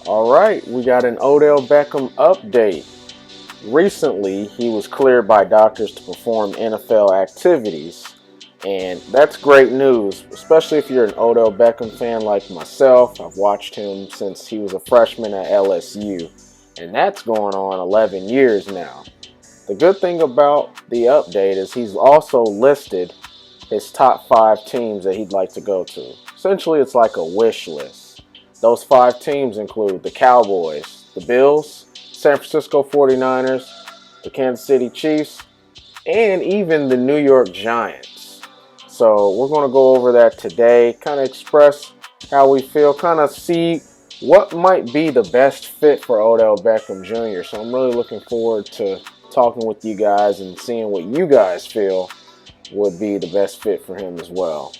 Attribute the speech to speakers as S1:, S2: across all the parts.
S1: All right, we got an Odell Beckham update. Recently, he was cleared by doctors to perform NFL activities, and that's great news, especially if you're an Odell Beckham fan like myself. I've watched him since he was a freshman at LSU, and that's going on 11 years now. The good thing about the update is he's also listed his top 5 teams that he'd like to go to. Essentially, it's like a wish list. Those 5 teams include the Cowboys, the Bills, San Francisco 49ers, the Kansas City Chiefs, and even the New York Giants. So we're going to go over that today, kind of express how we feel, kind of see what might be the best fit for Odell Beckham Jr. So I'm really looking forward to talking with you guys and seeing what you guys feel would be the best fit for him as well.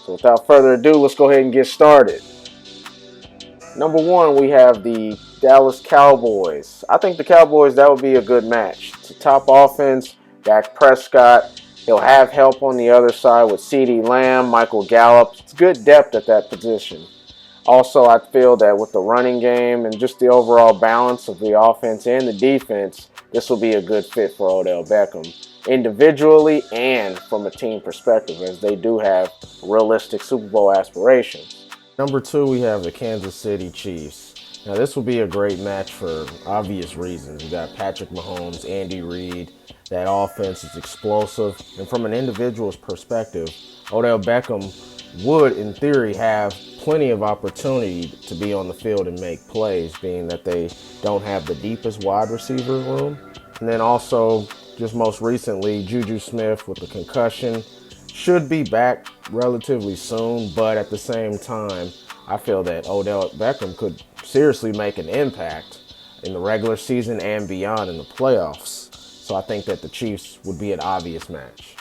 S1: So without further ado, let's go ahead and get started. Number 1, we have the Dallas Cowboys. I think the Cowboys, that would be a good match. It's a top offense, Dak Prescott. He'll have help on the other side with CeeDee Lamb, Michael Gallup. It's good depth at that position. Also, I feel that with the running game and just the overall balance of the offense and the defense, this will be a good fit for Odell Beckham, individually and from a team perspective, as they do have realistic Super Bowl aspirations. Number 2, we have the Kansas City Chiefs. Now, this will be a great match for obvious reasons. You got Patrick Mahomes, Andy Reid. That offense is explosive. And from an individual's perspective, Odell Beckham would, in theory, have plenty of opportunity to be on the field and make plays, being that they don't have the deepest wide receiver room. And then also, just most recently, Juju Smith with the concussion should be back relatively soon, but at the same time, I feel that Odell Beckham could seriously make an impact in the regular season and beyond in the playoffs. So I think that the Chiefs would be an obvious match.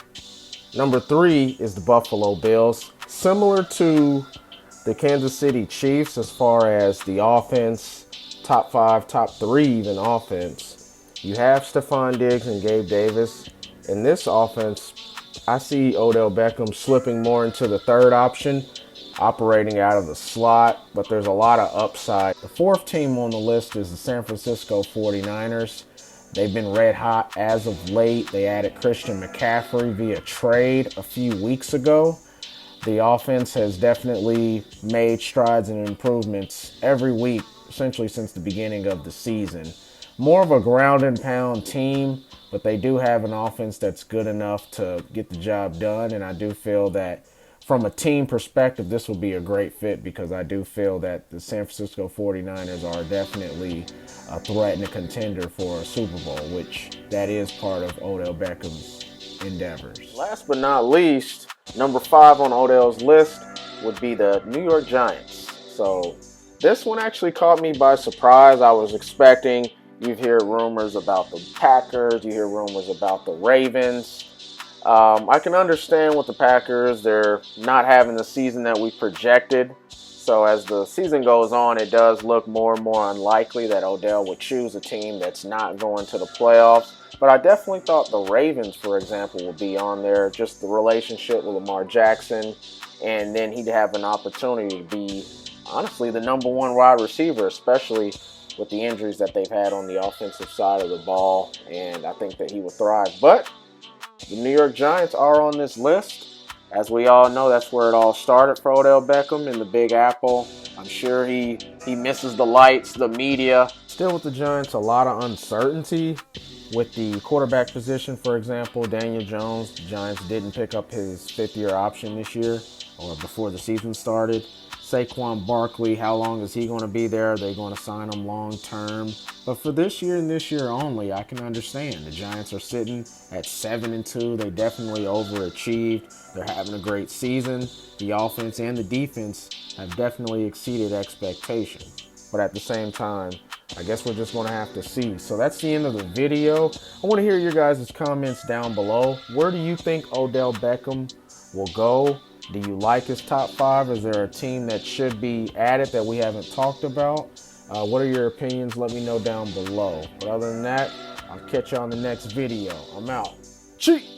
S1: Number 3 is the Buffalo Bills. Similar to the Kansas City Chiefs as far as the offense, top 5, top 3 even offense. You have Stephon Diggs and Gabe Davis. In this offense, I see Odell Beckham slipping more into the third option, operating out of the slot, but there's a lot of upside. The 4th team on the list is the San Francisco 49ers. They've been red hot as of late. They added Christian McCaffrey via trade a few weeks ago. The offense has definitely made strides and improvements every week, essentially since the beginning of the season. More of a ground and pound team, but they do have an offense that's good enough to get the job done. And I do feel that from a team perspective, this will be a great fit because I do feel that the San Francisco 49ers are definitely a threat and a contender for a Super Bowl, which that is part of Odell Beckham's endeavors. Last but not least, number 5 on Odell's list would be the New York Giants. So this one actually caught me by surprise. I was expecting, you hear rumors about the Packers, you hear rumors about the Ravens. I can understand with the Packers, they're not having the season that we projected. So as the season goes on, it does look more and more unlikely that Odell would choose a team that's not going to the playoffs. But I definitely thought the Ravens, for example, would be on there. Just the relationship with Lamar Jackson. And then he'd have an opportunity to be, honestly, the number 1 wide receiver, especially with the injuries that they've had on the offensive side of the ball. And I think that he would thrive. But the New York Giants are on this list. As we all know, that's where it all started for Odell Beckham in the Big Apple. I'm sure he misses the lights, the media. Still with the Giants, a lot of uncertainty with the quarterback position, for example. Daniel Jones, the Giants didn't pick up his 5th-year option this year or before the season started. Saquon Barkley, how long is he going to be there? Are they going to sign him long term? But for this year and this year only, I can understand. The Giants are sitting at 7-2. They definitely overachieved. They're having a great season. The offense and the defense have definitely exceeded expectations. But at the same time, I guess we're just going to have to see. So that's the end of the video. I want to hear your guys' comments down below. Where do you think Odell Beckham will go? Do you like his top 5? Is there a team that should be added that we haven't talked about? What are your opinions? Let me know down below. But other than that, I'll catch you on the next video. I'm out. Cheers!